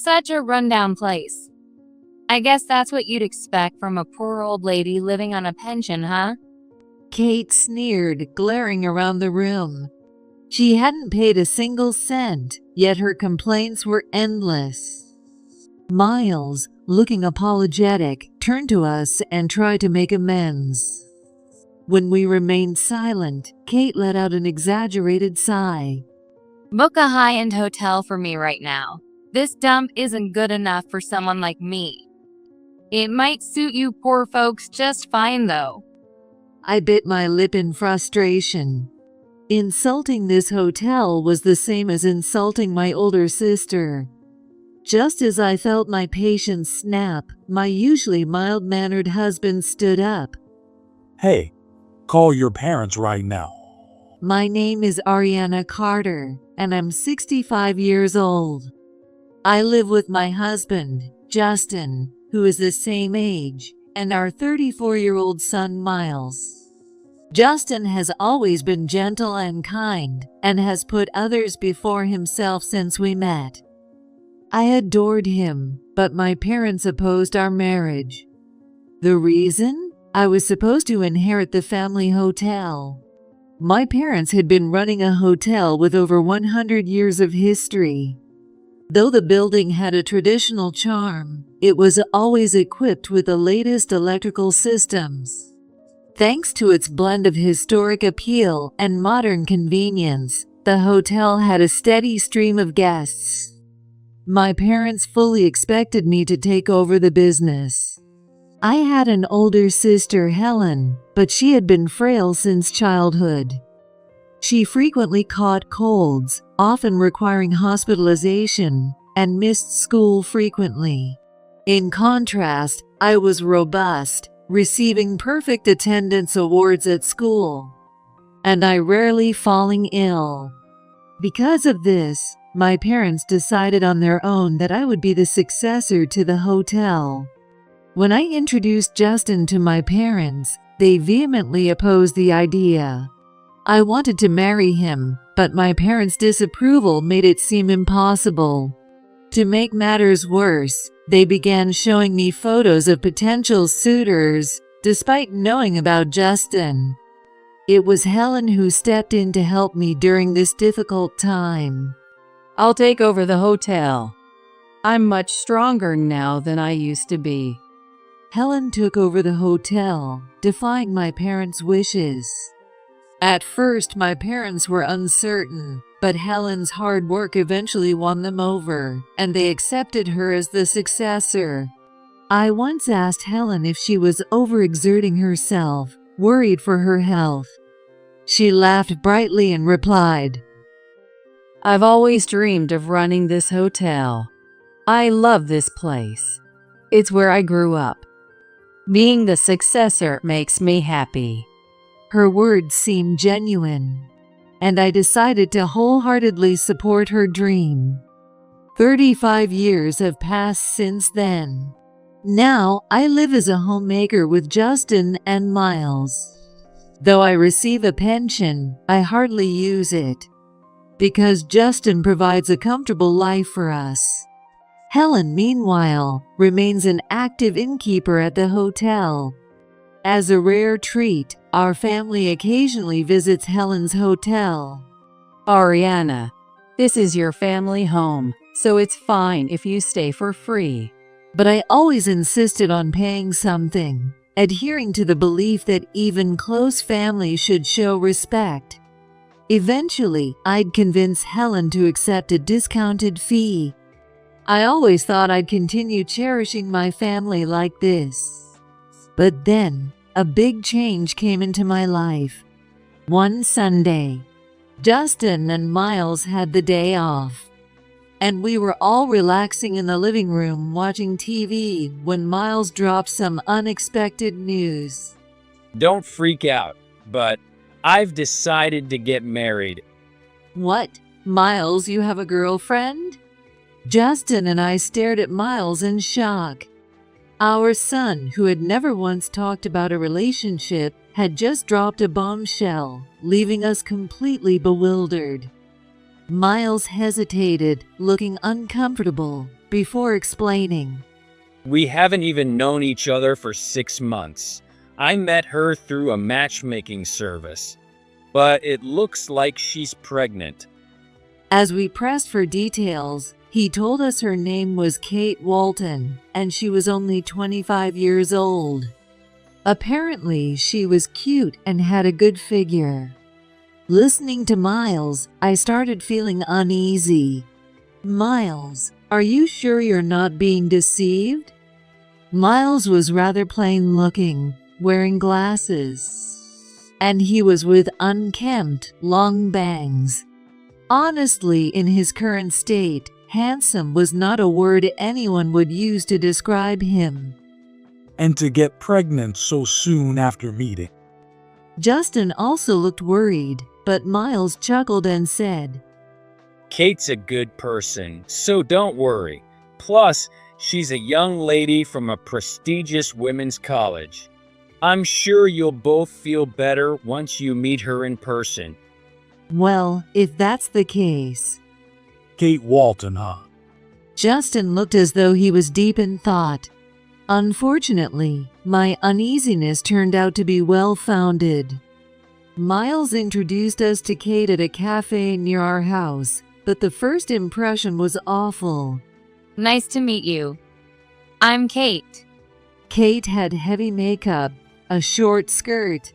Such a rundown place. I guess that's what you'd expect from a poor old lady living on a pension, huh? Kate sneered, glaring around the room. She hadn't paid a single cent, yet her complaints were endless. Miles, looking apologetic, turned to us and tried to make amends. When we remained silent, Kate let out an exaggerated sigh. Book a high-end hotel for me right now. This dump isn't good enough for someone like me. It might suit you poor folks just fine, though. I bit my lip in frustration. Insulting this hotel was the same as insulting my older sister. Just as I felt my patience snap, my usually mild-mannered husband stood up. Hey, call your parents right now. My name is Ariana Carter, and I'm 65 years old. I live with my husband, Justin, who is the same age, and our 34-year-old son, Miles. Justin has always been gentle and kind, and has put others before himself since we met. I adored him, but my parents opposed our marriage. The reason? I was supposed to inherit the family hotel. My parents had been running a hotel with over 100 years of history. Though the building had a traditional charm, it was always equipped with the latest electrical systems. Thanks to its blend of historic appeal and modern convenience, the hotel had a steady stream of guests. My parents fully expected me to take over the business. I had an older sister, Helen, but she had been frail since childhood. She frequently caught colds, often requiring hospitalization, and missed school frequently. In contrast, I was robust, receiving perfect attendance awards at school, and I rarely falling ill. Because of this, my parents decided on their own that I would be the successor to the hotel. When I introduced Justin to my parents, they vehemently opposed the idea. I wanted to marry him, but my parents' disapproval made it seem impossible. To make matters worse, they began showing me photos of potential suitors, despite knowing about Justin. It was Helen who stepped in to help me during this difficult time. I'll take over the hotel. I'm much stronger now than I used to be. Helen took over the hotel, defying my parents' wishes. At first, my parents were uncertain, but Helen's hard work eventually won them over, and they accepted her as the successor. I once asked Helen if she was overexerting herself, worried for her health. She laughed brightly and replied, I've always dreamed of running this hotel. I love this place. It's where I grew up. Being the successor makes me happy. Her words seemed genuine, and I decided to wholeheartedly support her dream. 35 years have passed since then. Now, I live as a homemaker with Justin and Miles. Though I receive a pension, I hardly use it, because Justin provides a comfortable life for us. Helen, meanwhile, remains an active innkeeper at the hotel. As a rare treat, our family occasionally visits Helen's hotel. Ariana, this is your family home, so it's fine if you stay for free. But I always insisted on paying something, adhering to the belief that even close family should show respect. Eventually, I'd convince Helen to accept a discounted fee. I always thought I'd continue cherishing my family like this. But then, a big change came into my life. One Sunday, Justin and Miles had the day off, and we were all relaxing in the living room watching TV when Miles dropped some unexpected news. Don't freak out, but I've decided to get married. What? Miles, you have a girlfriend? Justin and I stared at Miles in shock. Our son, who had never once talked about a relationship, had just dropped a bombshell, leaving us completely bewildered. Miles hesitated, looking uncomfortable, before explaining. We haven't even known each other for 6 months. I met her through a matchmaking service, but it looks like she's pregnant. As we pressed for details, he told us her name was Kate Walton, and she was only 25 years old. Apparently, she was cute and had a good figure. Listening to Miles, I started feeling uneasy. Miles, are you sure you're not being deceived? Miles was rather plain looking, wearing glasses, and he was with unkempt, long bangs. Honestly, in his current state, handsome was not a word anyone would use to describe him. And to get pregnant so soon after meeting. Justin also looked worried, but Miles chuckled and said, Kate's a good person, so don't worry. Plus, she's a young lady from a prestigious women's college. I'm sure you'll both feel better once you meet her in person. Well, if that's the case. Kate Walton, huh? Justin looked as though he was deep in thought. Unfortunately, my uneasiness turned out to be well-founded. Miles introduced us to Kate at a cafe near our house, but the first impression was awful. Nice to meet you. I'm Kate. Kate had heavy makeup, a short skirt,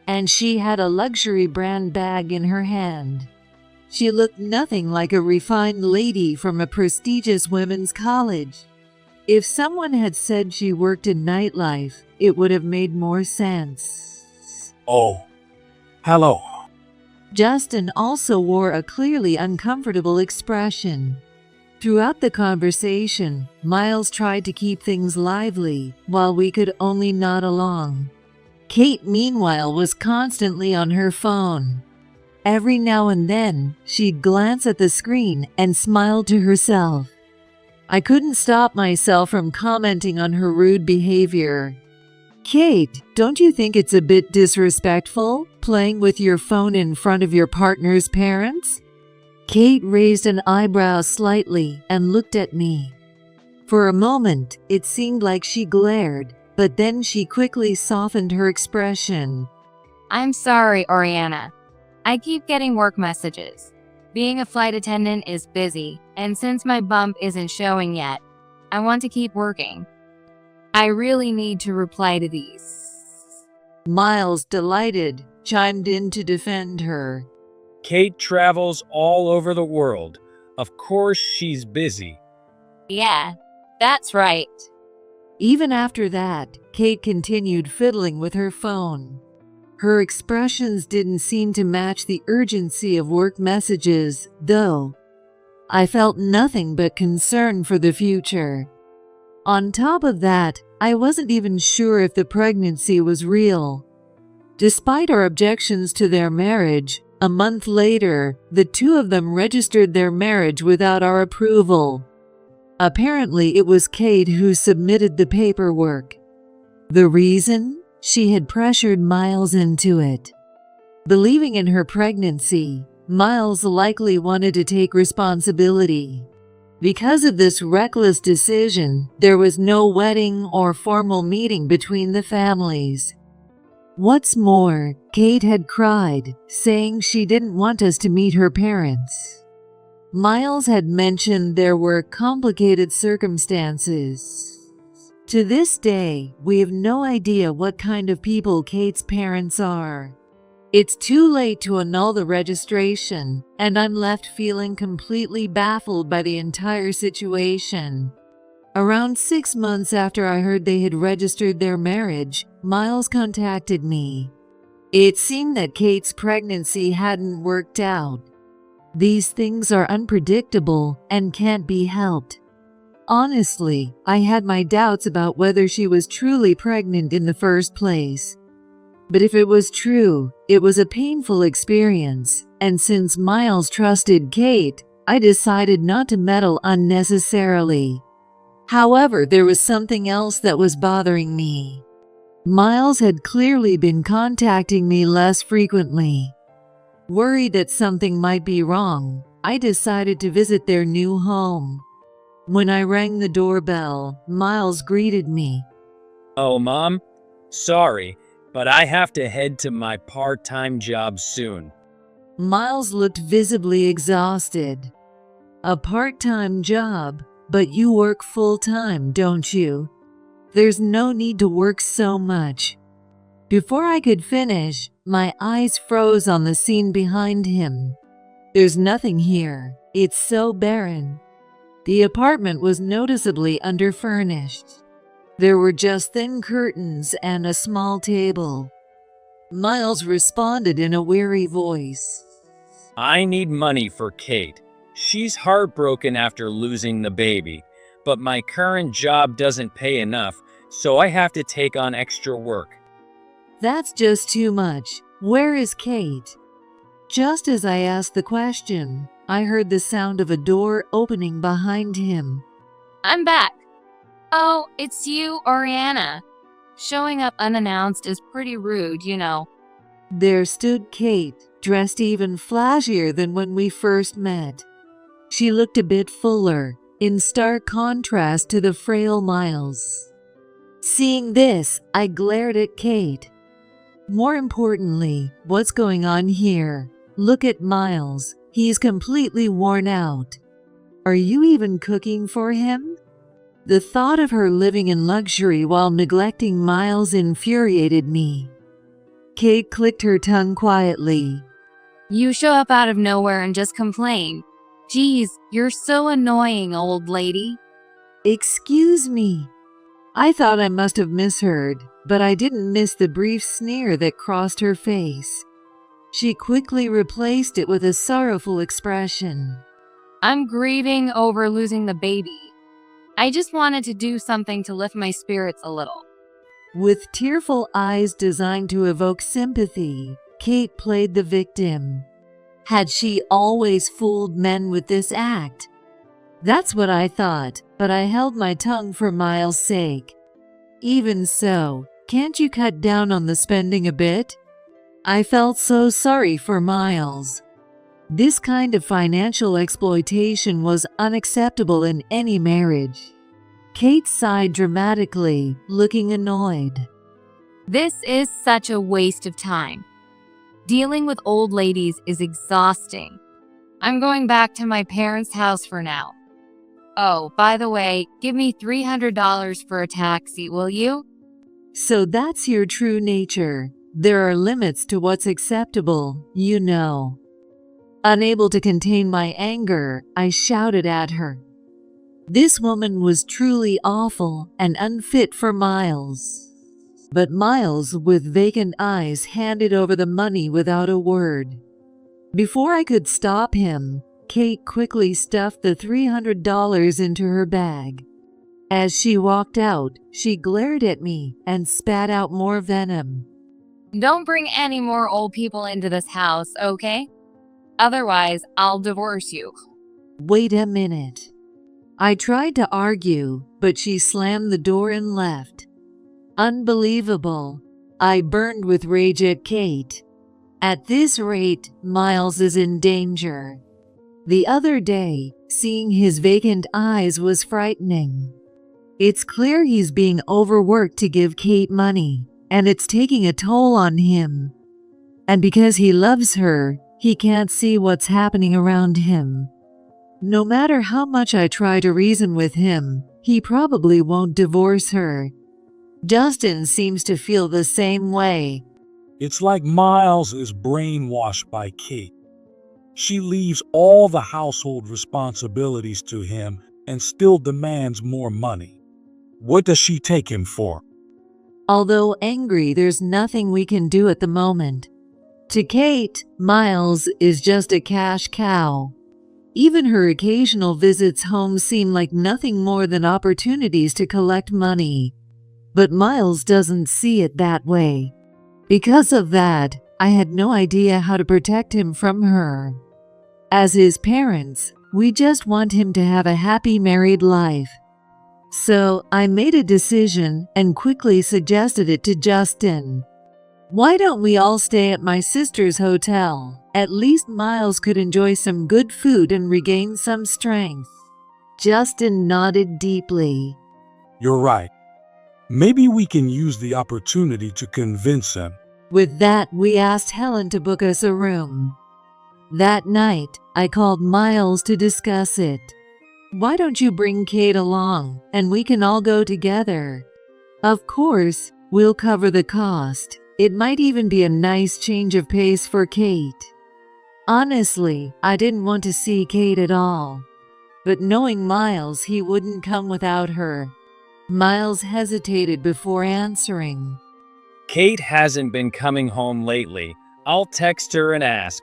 and she had a luxury brand bag in her hand. She looked nothing like a refined lady from a prestigious women's college. If someone had said she worked in nightlife, it would have made more sense. Oh, hello. Justin also wore a clearly uncomfortable expression. Throughout the conversation, Miles tried to keep things lively, while we could only nod along. Kate, meanwhile, was constantly on her phone. Every now and then, she'd glance at the screen and smile to herself. I couldn't stop myself from commenting on her rude behavior. Kate, don't you think it's a bit disrespectful, playing with your phone in front of your partner's parents? Kate raised an eyebrow slightly and looked at me. For a moment, it seemed like she glared, but then she quickly softened her expression. I'm sorry, Oriana. I keep getting work messages. Being a flight attendant is busy, and since my bump isn't showing yet, I want to keep working. I really need to reply to these. Miles, delighted, chimed in to defend her. Kate travels all over the world. Of course she's busy. Yeah, that's right. Even after that, Kate continued fiddling with her phone. Her expressions didn't seem to match the urgency of work messages, though. I felt nothing but concern for the future. On top of that, I wasn't even sure if the pregnancy was real. Despite our objections to their marriage, a month later, the two of them registered their marriage without our approval. Apparently, it was Kate who submitted the paperwork. The reason? She had pressured Miles into it. Believing in her pregnancy, Miles likely wanted to take responsibility. Because of this reckless decision, there was no wedding or formal meeting between the families. What's more, Kate had cried, saying she didn't want us to meet her parents. Miles had mentioned there were complicated circumstances. To this day, we have no idea what kind of people Kate's parents are. It's too late to annul the registration, and I'm left feeling completely baffled by the entire situation. Around 6 months after I heard they had registered their marriage, Miles contacted me. It seemed that Kate's pregnancy hadn't worked out. These things are unpredictable and can't be helped. Honestly, I had my doubts about whether she was truly pregnant in the first place. But if it was true, it was a painful experience, and since Miles trusted Kate, I decided not to meddle unnecessarily. However, there was something else that was bothering me. Miles had clearly been contacting me less frequently. Worried that something might be wrong, I decided to visit their new home. When I rang the doorbell, Miles greeted me. Oh, Mom? Sorry, but I have to head to my part-time job soon. Miles looked visibly exhausted. A part-time job, but you work full-time, don't you? There's no need to work so much. Before I could finish, my eyes froze on the scene behind him. There's nothing here. It's so barren. The apartment was noticeably underfurnished. There were just thin curtains and a small table. Miles responded in a weary voice. I need money for Kate. She's heartbroken after losing the baby, but my current job doesn't pay enough, so I have to take on extra work. That's just too much. Where is Kate? Just as I asked the question, I heard the sound of a door opening behind him. I'm back. Oh, it's you, Oriana. Showing up unannounced is pretty rude, you know. There stood Kate, dressed even flashier than when we first met. She looked a bit fuller, in stark contrast to the frail Miles. Seeing this, I glared at Kate. More importantly, what's going on here? Look at Miles. He's completely worn out. Are you even cooking for him? The thought of her living in luxury while neglecting Miles infuriated me. Kate clicked her tongue quietly. You show up out of nowhere and just complain. Geez, you're so annoying, old lady. Excuse me. I thought I must have misheard, but I didn't miss the brief sneer that crossed her face. She quickly replaced it with a sorrowful expression. I'm grieving over losing the baby. I just wanted to do something to lift my spirits a little. With tearful eyes designed to evoke sympathy, Kate played the victim. Had she always fooled men with this act? That's what I thought, but I held my tongue for Miles' sake. Even so, can't you cut down on the spending a bit? I felt so sorry for Miles. This kind of financial exploitation was unacceptable in any marriage. Kate sighed dramatically, looking annoyed. This is such a waste of time. Dealing with old ladies is exhausting. I'm going back to my parents' house for now. Oh, by the way, give me $300 for a taxi, will you? So that's your true nature. There are limits to what's acceptable, you know. Unable to contain my anger, I shouted at her. This woman was truly awful and unfit for Miles. But Miles, with vacant eyes, handed over the money without a word. Before I could stop him, Kate quickly stuffed the $300 into her bag. As she walked out, she glared at me and spat out more venom. Don't bring any more old people into this house, okay? Otherwise, I'll divorce you. Wait a minute. I tried to argue, but she slammed the door and left. Unbelievable. I burned with rage at Kate. At this rate, Miles is in danger. The other day, seeing his vacant eyes was frightening. It's clear he's being overworked to give Kate money, and it's taking a toll on him. And because he loves her, he can't see what's happening around him. No matter how much I try to reason with him, he probably won't divorce her. Justin seems to feel the same way. It's like Miles is brainwashed by Kate. She leaves all the household responsibilities to him and still demands more money. What does she take him for? Although angry, there's nothing we can do at the moment. To Kate, Miles is just a cash cow. Even her occasional visits home seem like nothing more than opportunities to collect money. But Miles doesn't see it that way. Because of that, I had no idea how to protect him from her. As his parents, we just want him to have a happy married life. So I made a decision and quickly suggested it to Justin. Why don't we all stay at my sister's hotel? At least Miles could enjoy some good food and regain some strength. Justin nodded deeply. You're right. Maybe we can use the opportunity to convince him. With that, we asked Helen to book us a room. That night, I called Miles to discuss it. Why don't you bring Kate along, and we can all go together? Of course, we'll cover the cost. It might even be a nice change of pace for Kate. Honestly, I didn't want to see Kate at all. But knowing Miles, he wouldn't come without her. Miles hesitated before answering. Kate hasn't been coming home lately. I'll text her and ask.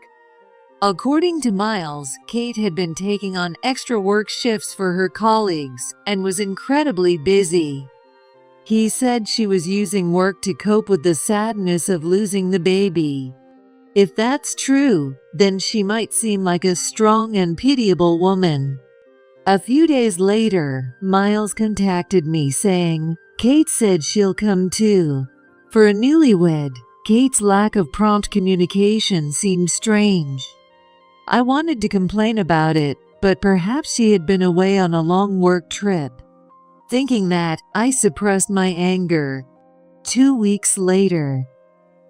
According to Miles, Kate had been taking on extra work shifts for her colleagues and was incredibly busy. He said she was using work to cope with the sadness of losing the baby. If that's true, then she might seem like a strong and pitiable woman. A few days later, Miles contacted me saying, Kate said she'll come too. For a newlywed, Kate's lack of prompt communication seemed strange. I wanted to complain about it, but perhaps she had been away on a long work trip. Thinking that, I suppressed my anger. 2 weeks later,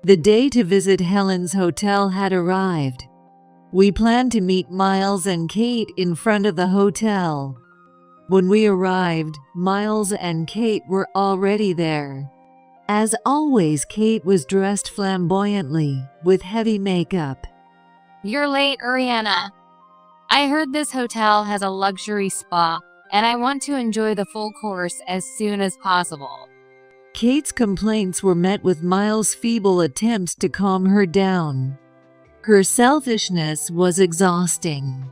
the day to visit Helen's hotel had arrived. We planned to meet Miles and Kate in front of the hotel. When we arrived, Miles and Kate were already there. As always, Kate was dressed flamboyantly, with heavy makeup. You're late, Ariana. I heard this hotel has a luxury spa, and I want to enjoy the full course as soon as possible. Kate's complaints were met with Miles' feeble attempts to calm her down. Her selfishness was exhausting.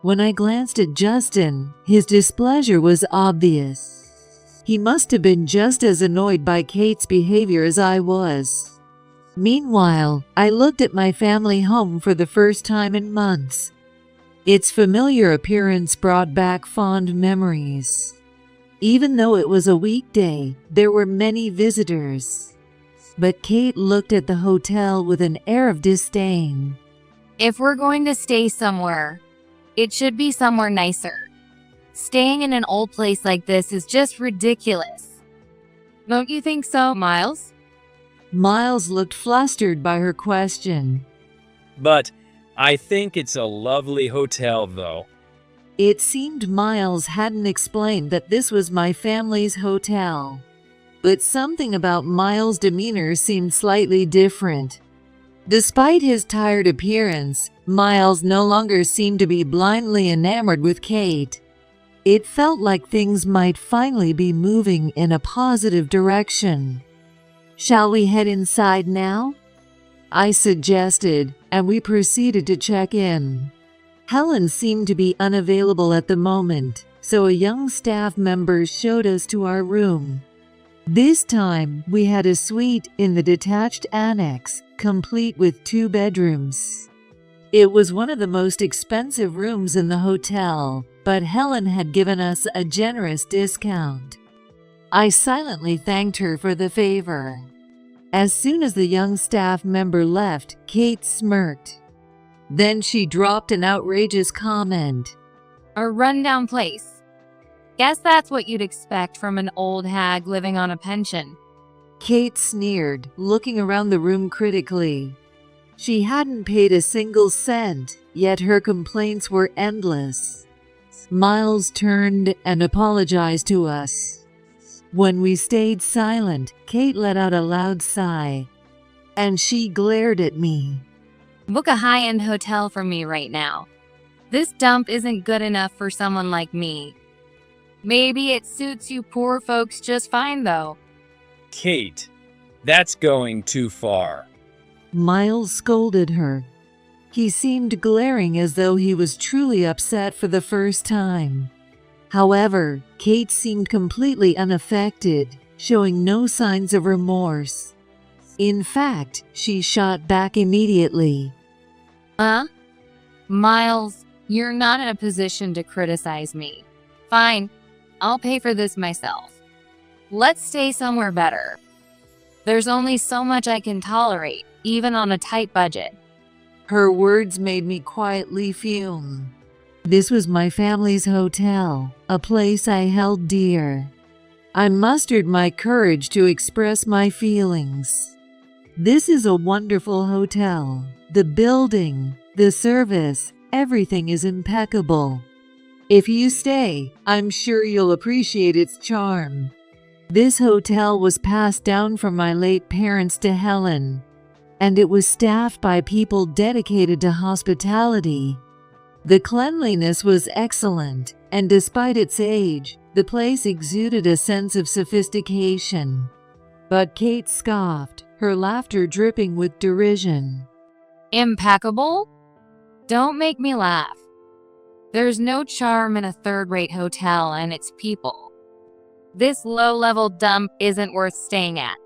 When I glanced at Justin, his displeasure was obvious. He must have been just as annoyed by Kate's behavior as I was. Meanwhile, I looked at my family home for the first time in months. Its familiar appearance brought back fond memories. Even though it was a weekday, there were many visitors. But Kate looked at the hotel with an air of disdain. If we're going to stay somewhere, it should be somewhere nicer. Staying in an old place like this is just ridiculous. Don't you think so, Miles? Miles looked flustered by her question. But I think it's a lovely hotel, though. It seemed Miles hadn't explained that this was my family's hotel. But something about Miles' demeanor seemed slightly different. Despite his tired appearance, Miles no longer seemed to be blindly enamored with Kate. It felt like things might finally be moving in a positive direction. Shall we head inside now? I suggested, and we proceeded to check in. Helen seemed to be unavailable at the moment, so a young staff member showed us to our room. This time, we had a suite in the detached annex, complete with 2 bedrooms. It was one of the most expensive rooms in the hotel, but Helen had given us a generous discount. I silently thanked her for the favor. As soon as the young staff member left, Kate smirked. Then she dropped an outrageous comment. A rundown place. Guess that's what you'd expect from an old hag living on a pension. Kate sneered, looking around the room critically. She hadn't paid a single cent, yet her complaints were endless. Miles turned and apologized to us. When we stayed silent, Kate let out a loud sigh, and she glared at me. Book a high-end hotel for me right now. This dump isn't good enough for someone like me. Maybe it suits you poor folks just fine, though. Kate, that's going too far. Miles scolded her. He seemed glaring as though he was truly upset for the first time. However, Kate seemed completely unaffected, showing no signs of remorse. In fact, she shot back immediately. Miles, you're not in a position to criticize me. Fine, I'll pay for this myself. Let's stay somewhere better. There's only so much I can tolerate, even on a tight budget. Her words made me quietly fume. This was my family's hotel, a place I held dear. I mustered my courage to express my feelings. This is a wonderful hotel. The building, the service, everything is impeccable. If you stay, I'm sure you'll appreciate its charm. This hotel was passed down from my late parents to Helen, and it was staffed by people dedicated to hospitality. The cleanliness was excellent, and despite its age, the place exuded a sense of sophistication. But Kate scoffed, her laughter dripping with derision. Impeccable? Don't make me laugh. There's no charm in a third-rate hotel and its people. This low-level dump isn't worth staying at.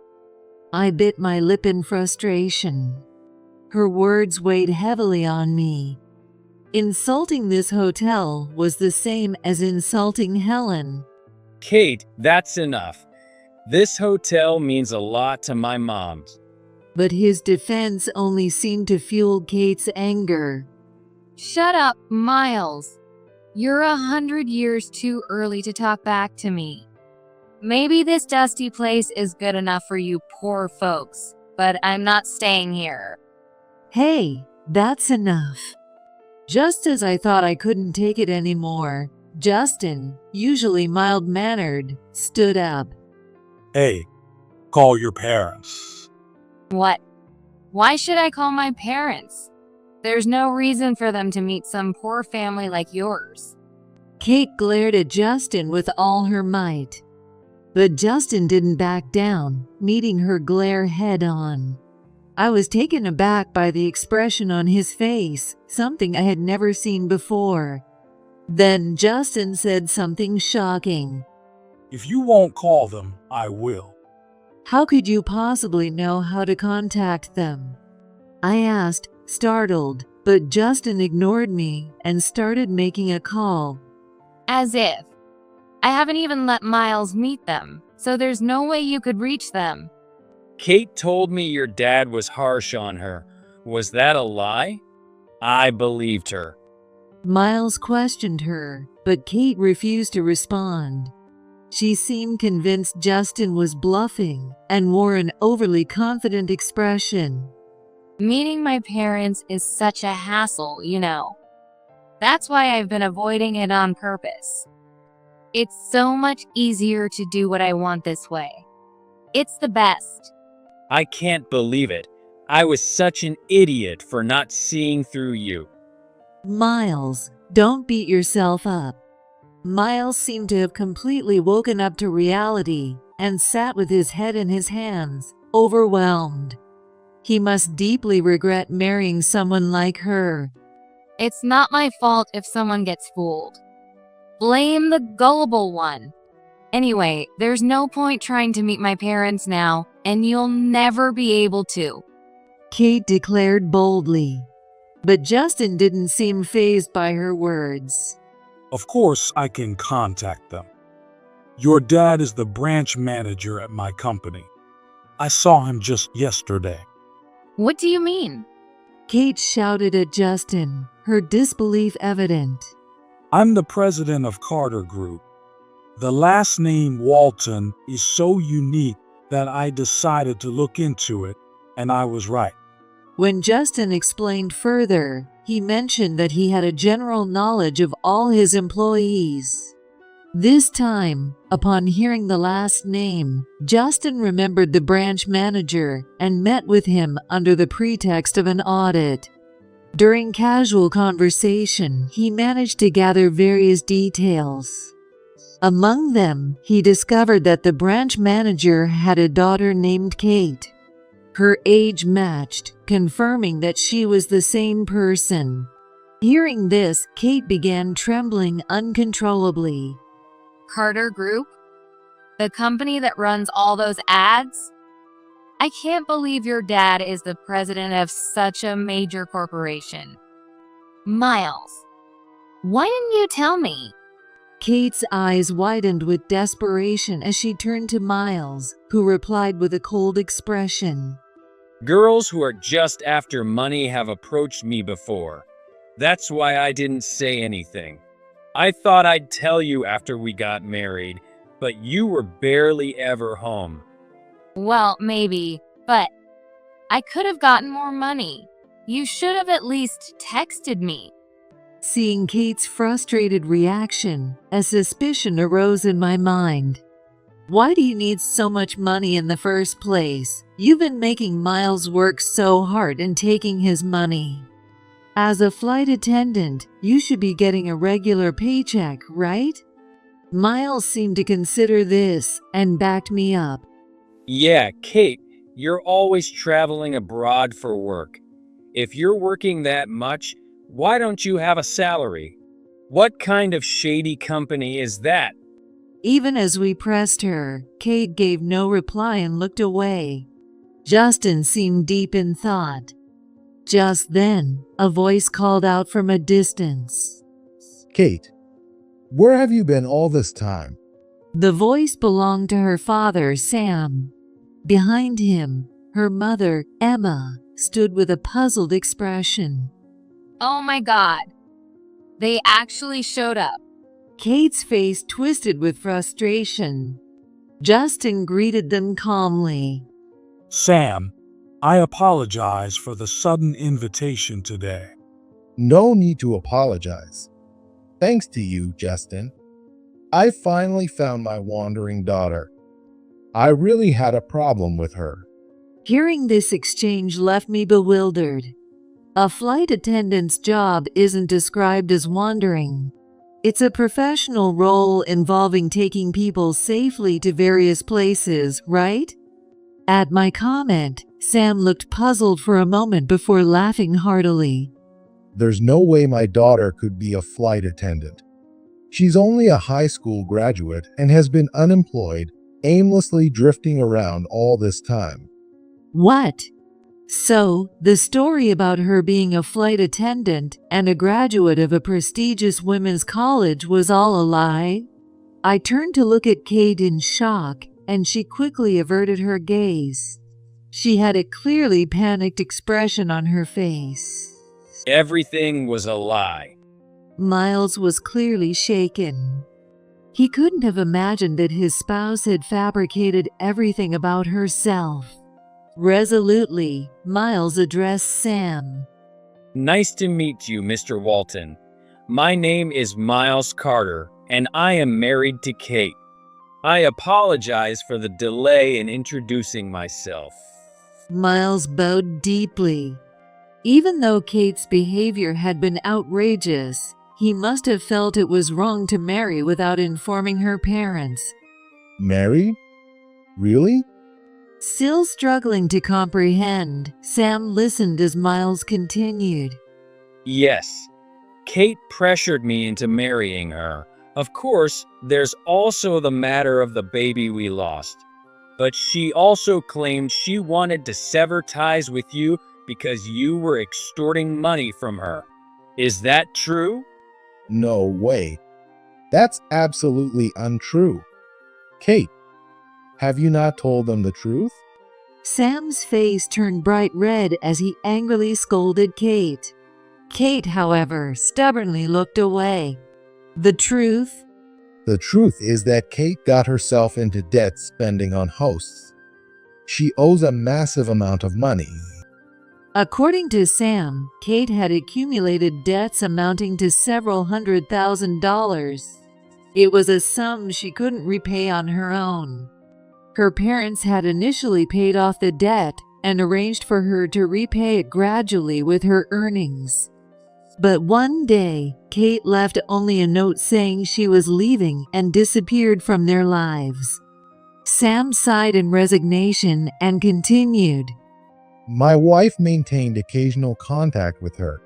I bit my lip in frustration. Her words weighed heavily on me. Insulting this hotel was the same as insulting Helen. Kate, that's enough. This hotel means a lot to my mom. But his defense only seemed to fuel Kate's anger. Shut up, Miles. You're 100 years too early to talk back to me. Maybe this dusty place is good enough for you poor folks, but I'm not staying here. Hey, that's enough. Just as I thought I couldn't take it anymore, Justin, usually mild-mannered, stood up. Hey, call your parents. What? Why should I call my parents? There's no reason for them to meet some poor family like yours. Kate glared at Justin with all her might. But Justin didn't back down, meeting her glare head-on. I was taken aback by the expression on his face, something I had never seen before. Then Justin said something shocking. If you won't call them, I will. How could you possibly know how to contact them? I asked, startled, but Justin ignored me and started making a call. As if. I haven't even let Miles meet them, so there's no way you could reach them. Kate told me your dad was harsh on her. Was that a lie? I believed her. Miles questioned her, but Kate refused to respond. She seemed convinced Justin was bluffing and wore an overly confident expression. Meeting my parents is such a hassle, you know. That's why I've been avoiding it on purpose. It's so much easier to do what I want this way. It's the best. I can't believe it. I was such an idiot for not seeing through you. Miles, don't beat yourself up. Miles seemed to have completely woken up to reality and sat with his head in his hands, overwhelmed. He must deeply regret marrying someone like her. It's not my fault if someone gets fooled. Blame the gullible one. Anyway, there's no point trying to meet my parents now, and you'll never be able to. Kate declared boldly. But Justin didn't seem fazed by her words. Of course I can contact them. Your dad is the branch manager at my company. I saw him just yesterday. What do you mean? Kate shouted at Justin, her disbelief evident. I'm the president of Carter Group. The last name Walton is so unique that I decided to look into it, and I was right. When Justin explained further, he mentioned that he had a general knowledge of all his employees. This time, upon hearing the last name, Justin remembered the branch manager and met with him under the pretext of an audit. During casual conversation, he managed to gather various details. Among them, he discovered that the branch manager had a daughter named Kate. Her age matched, confirming that she was the same person. Hearing this, Kate began trembling uncontrollably. Carter Group? The company that runs all those ads? I can't believe your dad is the president of such a major corporation. Miles, why didn't you tell me? Kate's eyes widened with desperation as she turned to Miles, who replied with a cold expression. Girls who are just after money have approached me before. That's why I didn't say anything. I thought I'd tell you after we got married, but you were barely ever home. Well, maybe, but I could have gotten more money. You should have at least texted me. Seeing Kate's frustrated reaction, a suspicion arose in my mind. Why do you need so much money in the first place? You've been making Miles work so hard and taking his money. As a flight attendant, you should be getting a regular paycheck, right? Miles seemed to consider this and backed me up. Yeah, Kate, you're always traveling abroad for work. If you're working that much, why don't you have a salary? What kind of shady company is that? Even as we pressed her, Kate gave no reply and looked away. Justin seemed deep in thought. Just then, a voice called out from a distance. Kate, where have you been all this time? The voice belonged to her father, Sam. Behind him, her mother, Emma, stood with a puzzled expression. Oh my God. They actually showed up. Kate's face twisted with frustration. Justin greeted them calmly. Sam, I apologize for the sudden invitation today. No need to apologize. Thanks to you, Justin. I finally found my wandering daughter. I really had a problem with her. Hearing this exchange left me bewildered. A flight attendant's job isn't described as wandering. It's a professional role involving taking people safely to various places, right? At my comment, Sam looked puzzled for a moment before laughing heartily. There's no way my daughter could be a flight attendant. She's only a high school graduate and has been unemployed, aimlessly drifting around all this time. What? So, the story about her being a flight attendant and a graduate of a prestigious women's college was all a lie? I turned to look at Kate in shock, and she quickly averted her gaze. She had a clearly panicked expression on her face. Everything was a lie. Miles was clearly shaken. He couldn't have imagined that his spouse had fabricated everything about herself. Resolutely, Miles addressed Sam. Nice to meet you, Mr. Walton. My name is Miles Carter, and I am married to Kate. I apologize for the delay in introducing myself. Miles bowed deeply. Even though Kate's behavior had been outrageous, he must have felt it was wrong to marry without informing her parents. Married? Really? Still struggling to comprehend, Sam listened as Miles continued. Yes, Kate pressured me into marrying her. Of course, there's also the matter of the baby we lost. But she also claimed she wanted to sever ties with you because you were extorting money from her. Is that true? No way. That's absolutely untrue. Kate, have you not told them the truth? Sam's face turned bright red as he angrily scolded Kate. Kate, however, stubbornly looked away. The truth? The truth is that Kate got herself into debt spending on hosts. She owes a massive amount of money. According to Sam, Kate had accumulated debts amounting to several $100,000. It was a sum she couldn't repay on her own. Her parents had initially paid off the debt and arranged for her to repay it gradually with her earnings. But one day, Kate left only a note saying she was leaving and disappeared from their lives. Sam sighed in resignation and continued. My wife maintained occasional contact with her,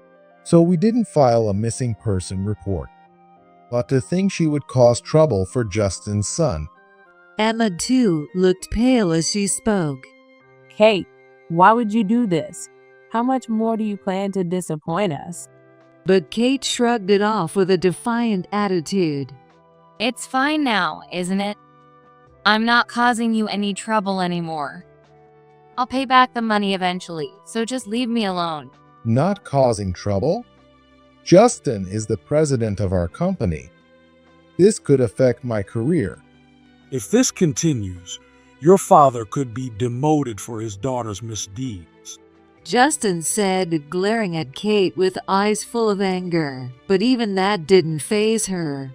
so we didn't file a missing person report. But to think she would cause trouble for Justin's son. Emma, too, looked pale as she spoke. Kate, why would you do this? How much more do you plan to disappoint us? But Kate shrugged it off with a defiant attitude. It's fine now, isn't it? I'm not causing you any trouble anymore. I'll pay back the money eventually, so just leave me alone. Not causing trouble? Justin is the president of our company. This could affect my career. If this continues, your father could be demoted for his daughter's misdeeds. Justin said, glaring at Kate with eyes full of anger. But even that didn't faze her.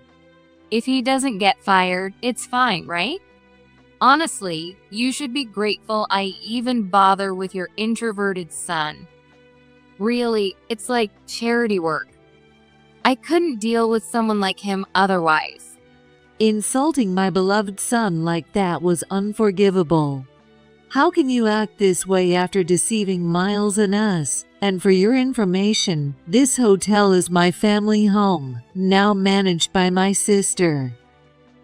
If he doesn't get fired, it's fine, right? Honestly, you should be grateful I even bother with your introverted son. Really, it's like charity work. I couldn't deal with someone like him otherwise. Insulting my beloved son like that was unforgivable. How can you act this way after deceiving Miles and us? And for your information, this hotel is my family home, now managed by my sister.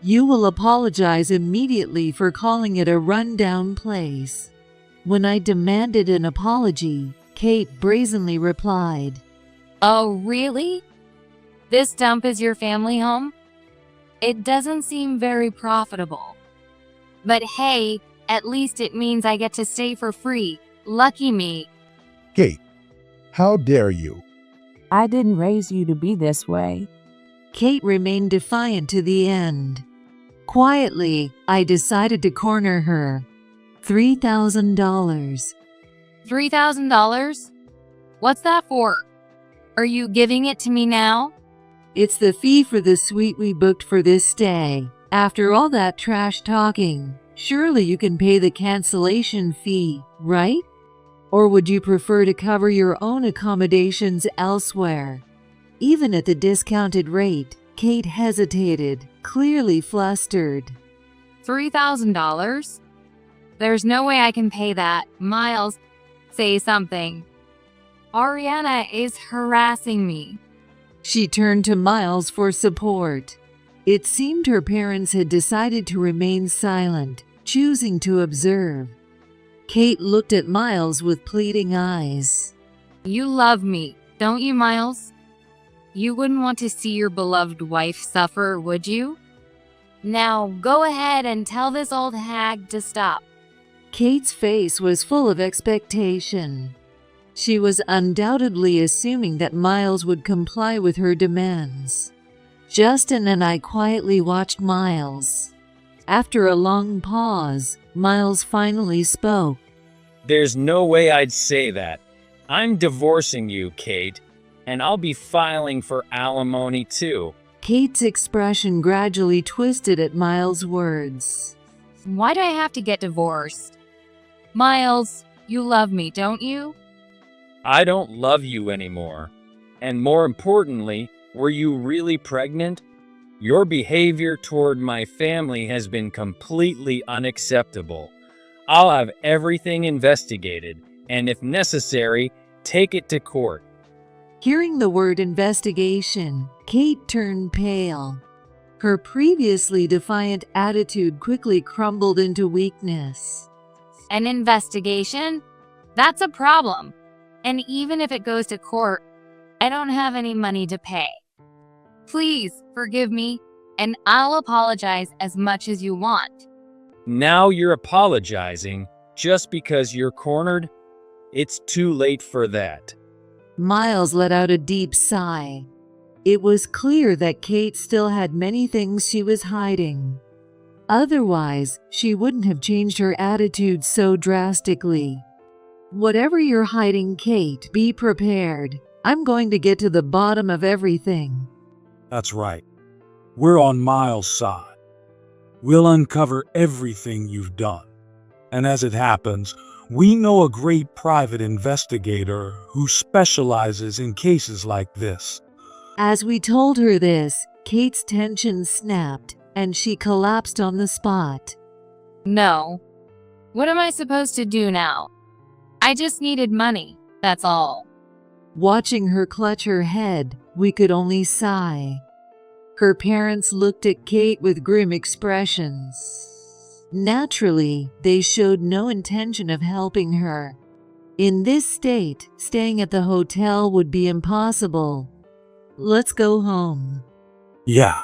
You will apologize immediately for calling it a rundown place. When I demanded an apology, Kate brazenly replied, Oh, really? This dump is your family home? It doesn't seem very profitable. But hey, at least it means I get to stay for free. Lucky me. Kate, how dare you? I didn't raise you to be this way. Kate remained defiant to the end. Quietly, I decided to corner her. $3,000. $3,000? What's that for? Are you giving it to me now? It's the fee for the suite we booked for this stay. After all that trash talking, surely you can pay the cancellation fee, right? Or would you prefer to cover your own accommodations elsewhere? Even at the discounted rate, Kate hesitated, clearly flustered. $3,000? There's no way I can pay that. Miles, say something. Ariana is harassing me. She turned to Miles for support. It seemed her parents had decided to remain silent, choosing to observe. Kate looked at Miles with pleading eyes. You love me, don't you, Miles? You wouldn't want to see your beloved wife suffer, would you? Now, go ahead and tell this old hag to stop. Kate's face was full of expectation. She was undoubtedly assuming that Miles would comply with her demands. Justin and I quietly watched Miles. After a long pause, Miles finally spoke. There's no way I'd say that. I'm divorcing you, Kate, and I'll be filing for alimony too. Kate's expression gradually twisted at Miles' words. Why do I have to get divorced? Miles, you love me, don't you? I don't love you anymore. And more importantly, were you really pregnant? Your behavior toward my family has been completely unacceptable. I'll have everything investigated, and if necessary, take it to court. Hearing the word investigation, Kate turned pale. Her previously defiant attitude quickly crumbled into weakness. An investigation? That's a problem. And even if it goes to court, I don't have any money to pay. Please forgive me, and I'll apologize as much as you want. Now you're apologizing just because you're cornered? It's too late for that. Miles let out a deep sigh. It was clear that Kate still had many things she was hiding. Otherwise, she wouldn't have changed her attitude so drastically. Whatever you're hiding, Kate, be prepared. I'm going to get to the bottom of everything. That's right. We're on Miles' side. We'll uncover everything you've done. And as it happens, we know a great private investigator who specializes in cases like this. As we told her this, Kate's tension snapped, and she collapsed on the spot. No. What am I supposed to do now? I just needed money, that's all. Watching her clutch her head, we could only sigh. Her parents looked at Kate with grim expressions. Naturally, they showed no intention of helping her. In this state, staying at the hotel would be impossible. Let's go home. Yeah.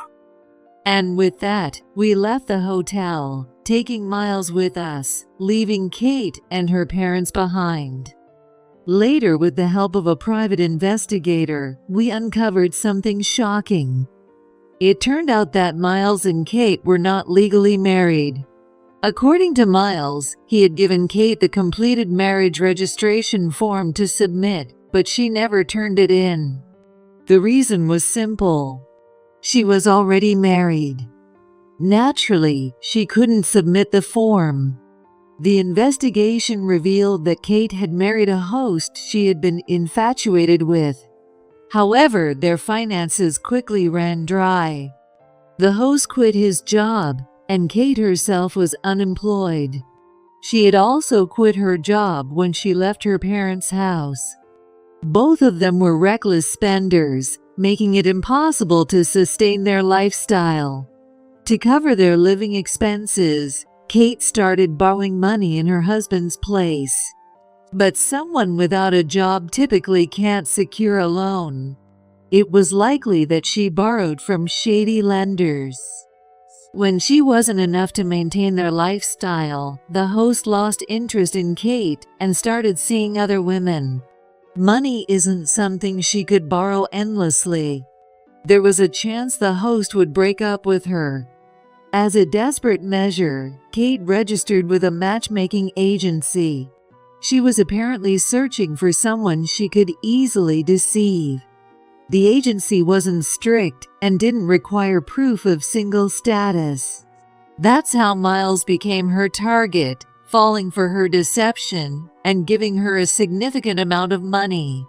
And with that, we left the hotel, taking Miles with us, leaving Kate and her parents behind. Later, with the help of a private investigator, we uncovered something shocking. It turned out that Miles and Kate were not legally married. According to Miles, he had given Kate the completed marriage registration form to submit, but she never turned it in. The reason was simple. She was already married. Naturally, she couldn't submit the form. The investigation revealed that Kate had married a host she had been infatuated with. However, their finances quickly ran dry. The host quit his job, and Kate herself was unemployed. She had also quit her job when she left her parents' house. Both of them were reckless spenders, making it impossible to sustain their lifestyle. To cover their living expenses, Kate started borrowing money in her husband's place. But someone without a job typically can't secure a loan. It was likely that she borrowed from shady lenders. When she wasn't enough to maintain their lifestyle, the host lost interest in Kate and started seeing other women. Money isn't something she could borrow endlessly. There was a chance the host would break up with her. As a desperate measure, Kate registered with a matchmaking agency. She was apparently searching for someone she could easily deceive. The agency wasn't strict and didn't require proof of single status. That's how Miles became her target, falling for her deception and giving her a significant amount of money.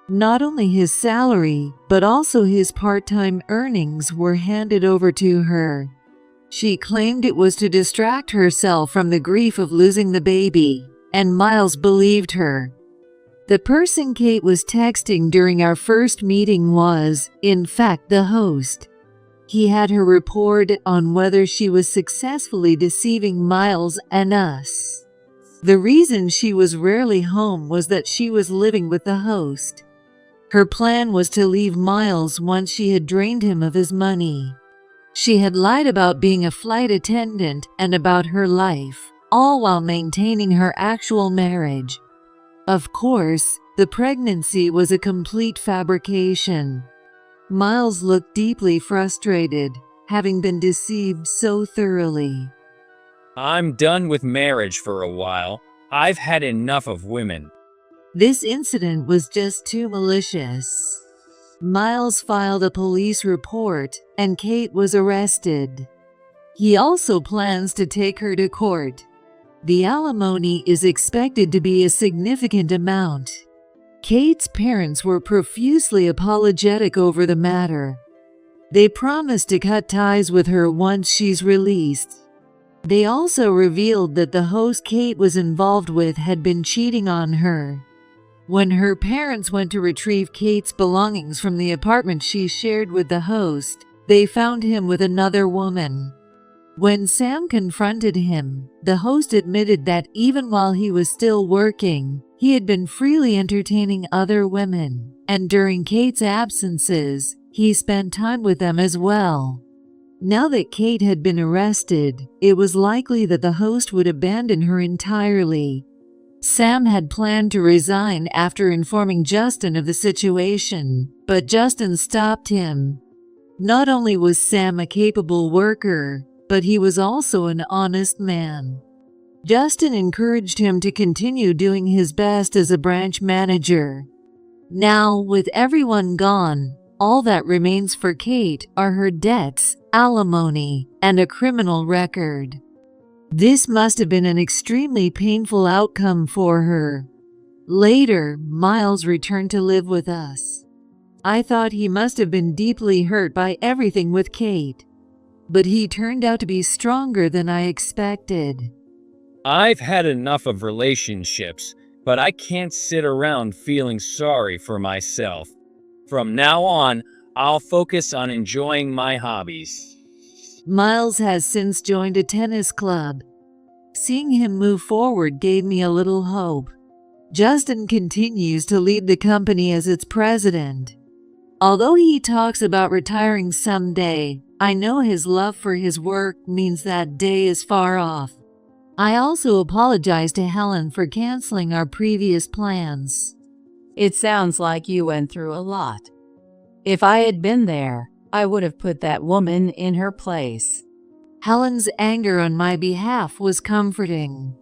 Not only his salary, but also his part-time earnings were handed over to her. She claimed it was to distract herself from the grief of losing the baby, and Miles believed her. The person Kate was texting during our first meeting was, in fact, the host. He had her report on whether she was successfully deceiving Miles and us. The reason she was rarely home was that she was living with the host. Her plan was to leave Miles once she had drained him of his money. She had lied about being a flight attendant and about her life, all while maintaining her actual marriage. Of course, the pregnancy was a complete fabrication. Miles looked deeply frustrated, having been deceived so thoroughly. I'm done with marriage for a while. I've had enough of women. This incident was just too malicious. Miles filed a police report, and Kate was arrested. He also plans to take her to court. The alimony is expected to be a significant amount. Kate's parents were profusely apologetic over the matter. They promised to cut ties with her once she's released. They also revealed that the host Kate was involved with had been cheating on her. When her parents went to retrieve Kate's belongings from the apartment she shared with the host, they found him with another woman. When Sam confronted him, the host admitted that even while he was still working, he had been freely entertaining other women, and during Kate's absences, he spent time with them as well. Now that Kate had been arrested, it was likely that the host would abandon her entirely. Sam had planned to resign after informing Justin of the situation, but Justin stopped him. Not only was Sam a capable worker, but he was also an honest man. Justin encouraged him to continue doing his best as a branch manager. Now, with everyone gone, all that remains for Kate are her debts, alimony, and a criminal record. This must have been an extremely painful outcome for her. Later, Miles returned to live with us. I thought he must have been deeply hurt by everything with Kate, but he turned out to be stronger than I expected. I've had enough of relationships, but I can't sit around feeling sorry for myself. From now on, I'll focus on enjoying my hobbies. Miles has since joined a tennis club. Seeing him move forward gave me a little hope. Justin continues to lead the company as its president. Although he talks about retiring someday, I know his love for his work means that day is far off. I also apologize to Helen for canceling our previous plans. It sounds like you went through a lot. If I had been there, I would have put that woman in her place. Helen's anger on my behalf was comforting.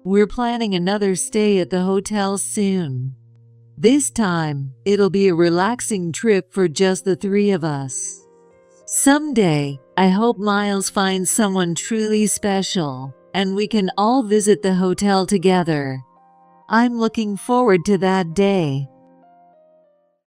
We're planning another stay at the hotel soon. This time, it'll be a relaxing trip for just the three of us. Someday, I hope Miles finds someone truly special, and we can all visit the hotel together. I'm looking forward to that day.